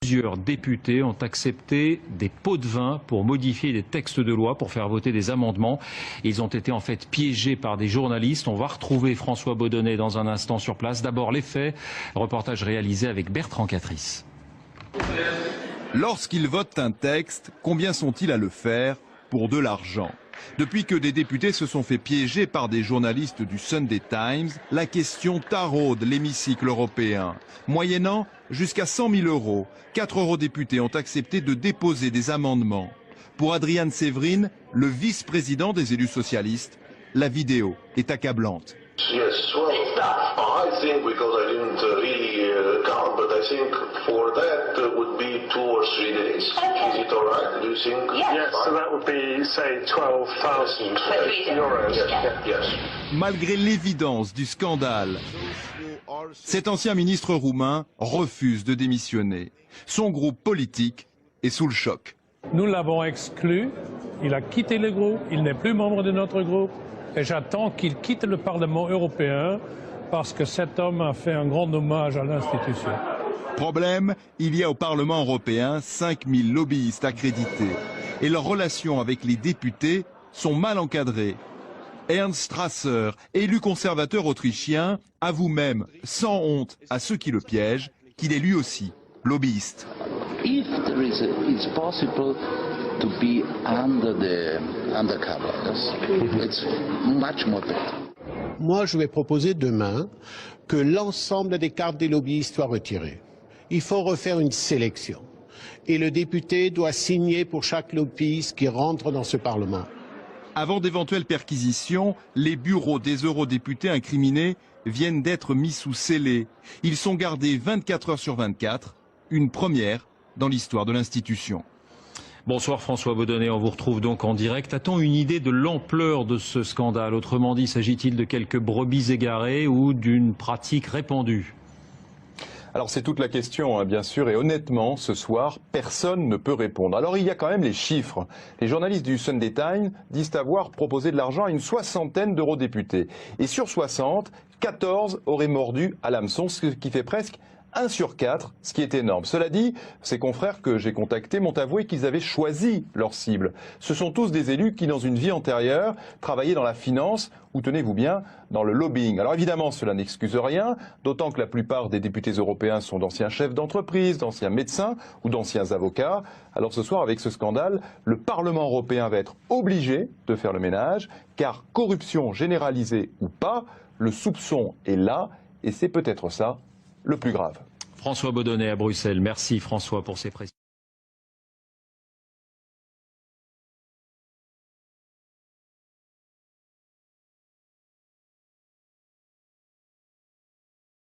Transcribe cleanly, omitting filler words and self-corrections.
Plusieurs députés ont accepté des pots de vin pour modifier des textes de loi, pour faire voter des amendements. Ils ont été en fait piégés par des journalistes. On va retrouver François Baudonnet dans un instant sur place. D'abord les faits, reportage réalisé avec Bertrand Catrice. Lorsqu'ils votent un texte, combien sont-ils à le faire pour de l'argent? Depuis que des députés se sont fait piéger par des journalistes du Sunday Times, la question taraude l'hémicycle européen. Moyennant jusqu'à 100 000 €, 4 eurodéputés ont accepté de déposer des amendements. Pour Adrian Severin, le vice-président des élus socialistes, la vidéo est accablante. Yes, well, I think because I didn't really count, but I think for that would be 2 or 3 days. Is it all right? Do you think? Yes, so that would be, say, 12,000 euros. Yes. Malgré l'évidence du scandale, cet ancien ministre roumain refuse de démissionner. Son groupe politique est sous le choc. Nous l'avons exclu, il a quitté le groupe, il n'est plus membre de notre groupe. Et j'attends qu'il quitte le Parlement européen parce que cet homme a fait un grand hommage à l'institution. Problème, il y a au Parlement européen 5000 lobbyistes accrédités. Et leurs relations avec les députés sont mal encadrées. Ernst Strasser, élu conservateur autrichien, avoue même, sans honte à ceux qui le piègent, qu'il est lui aussi lobbyiste. If there is it's possible to be under the undercovers, it's much more better. Moi, je vais proposer demain que l'ensemble des cartes des lobbyistes soient retirées. Il faut refaire une sélection. Et le député doit signer pour chaque lobbyiste qui rentre dans ce Parlement. Avant d'éventuelles perquisitions, les bureaux des eurodéputés incriminés viennent d'être mis sous scellé. Ils sont gardés 24 heures sur 24, une première dans l'histoire de l'institution. Bonsoir François Baudonnet, on vous retrouve donc en direct. A-t-on une idée de l'ampleur de ce scandale? Autrement dit, s'agit-il de quelques brebis égarées ou d'une pratique répandue? Alors c'est toute la question, hein, bien sûr, et honnêtement, ce soir, personne ne peut répondre. Alors il y a quand même les chiffres. Les journalistes du Sunday Times disent avoir proposé de l'argent à une 60aine d'eurodéputés. Et sur 60, 14 auraient mordu à l'hameçon, ce qui fait presque 1 sur 4, ce qui est énorme. Cela dit, ces confrères que j'ai contactés m'ont avoué qu'ils avaient choisi leur cible. Ce sont tous des élus qui, dans une vie antérieure, travaillaient dans la finance ou, tenez-vous bien, dans le lobbying. Alors évidemment, cela n'excuse rien, d'autant que la plupart des députés européens sont d'anciens chefs d'entreprise, d'anciens médecins ou d'anciens avocats. Alors ce soir, avec ce scandale, le Parlement européen va être obligé de faire le ménage, car corruption généralisée ou pas, le soupçon est là, et c'est peut-être ça le plus grave. François Baudonnet à Bruxelles. Merci François pour ces précisions.